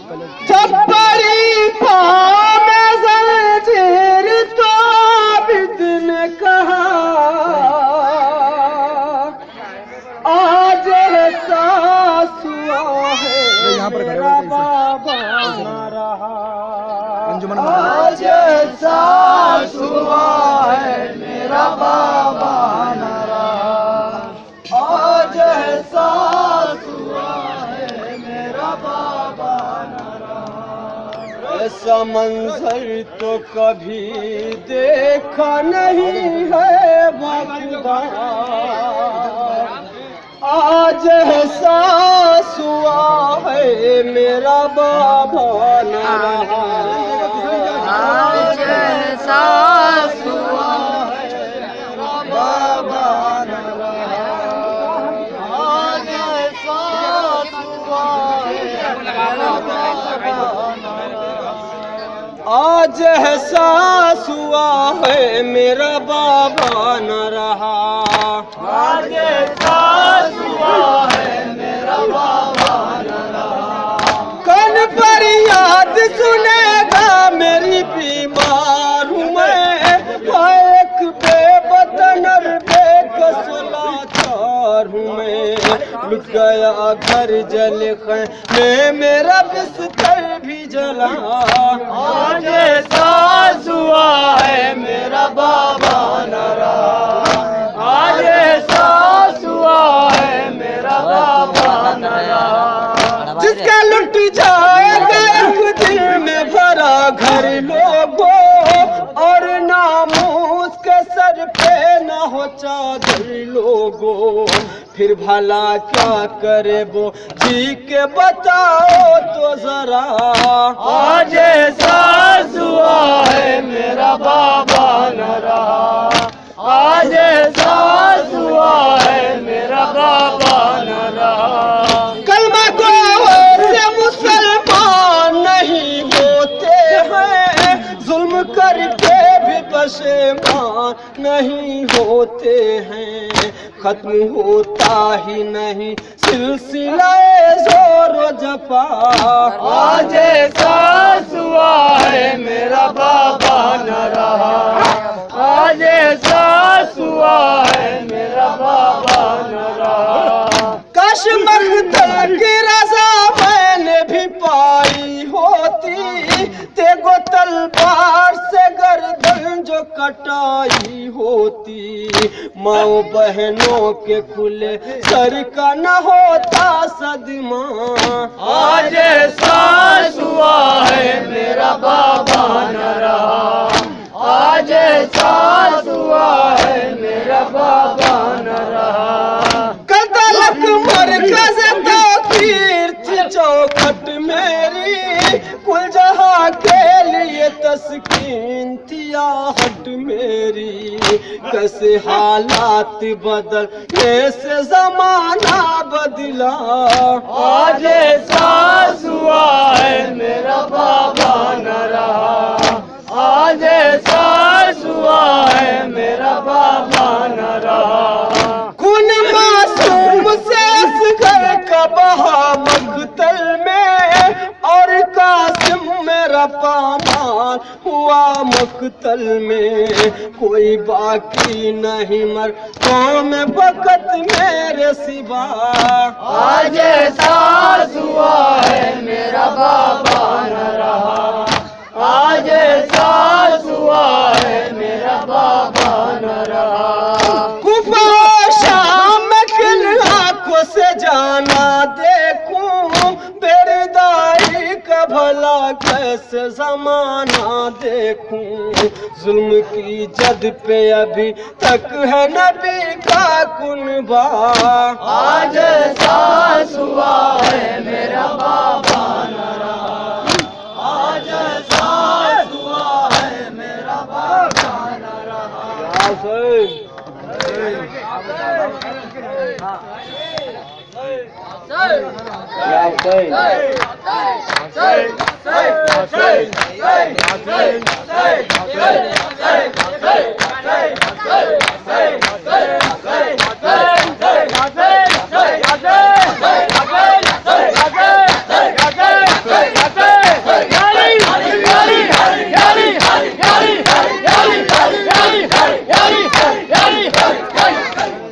चप्पड़ी पाँव में जंजीर तो आबिद ने कहा आज एहसास हुआ है मेरा बाबा न रहा। आज एहसास हुआ है मेरा बाबा न रहा। आज एहसास हुआ है मेरा बाबा न रहा। ऐसा मंजर तो कभी देखा नहीं है खुदा। आज एहसास हुआ है मेरा बाबा न रहा। आज एहसास हुआ है मेरा बाबा न रहा। आज एहसास हुआ है मेरा बाबा न रहा। आज एहसास हुआ है मेरा बाबा न रहा। आज एहसास हुआ है मेरा बाबा न रहा। कन पर याद सुनेगा मेरी बीमार हूँ मैं। एक बेवतन और बेकस लाचार हूँ मैं। लुट गया घर जल खैमे मेरा बिस्तर भी जला। आज एहसास हुआ है मेरा बाबा न रहा। आज एहसास हुआ है मेरा बाबा न रहा। जिसका लुट जाएगा एक दिन में भरा घर लोगों और नामूस के सर पे न हो चादर लोगों। फिर भला क्या करे वो जी के बताओ तो जरा। आज एहसास हुआ है मेरा बाबा न रहा। आज एहसास हुआ है मेरा बाबा न रहा। कलमा को से मुसलमान नहीं होते हैं। जुल्म करके भी पशेमान नहीं होते हैं। खत्म होता ही नहीं सिलसिला जोर जफा। आज एहसास हुआ है मेरा बाबा न रहा। आज एहसास हुआ है मेरा बाबा न रहा। काश मख्तर की रज़ा मैंने भी पाई होती। तेगो तलवार से गर्दन जो कटाई होती। माओ बहनों के खुले सर का न होता सदमा। आज एहसास हुआ है मेरा बाबा न रहा। आज एहसास हुआ है मेरा बाबा न रहा। कदलक मरकज़ तीर्थ चौखट मेरी। कुल जहाँ के लिए तस्कीन थी आहट मेरी। कैसे हालात बदलने से जमाना बदला। आज एहसास हुआ है मेरा बाबा न रहा। आज एहसास हुआ है मेरा बाबा न रहा। खून मासूम से असगर का बहा मकतल में और कासिम मेरा पामाल हुआ मकतल में। कोई बाकी नहीं मर गाँव में बकत मेरे सिवा। आज एहसास हुआ है मेरा बाबा न रहा। आज एहसास हुआ है मेरा बाबा न रहा। कुफा शाम किन आँखों से जाना देखूं। बेरदाई का भला कैसे जमाना देखूं। जुल्म की जद पे अभी तक है नबी का कुनबा। आज एहसास हुआ है मेरा बाबा न रहा। आज एहसास हुआ है मेरा बाबा न रहा। Say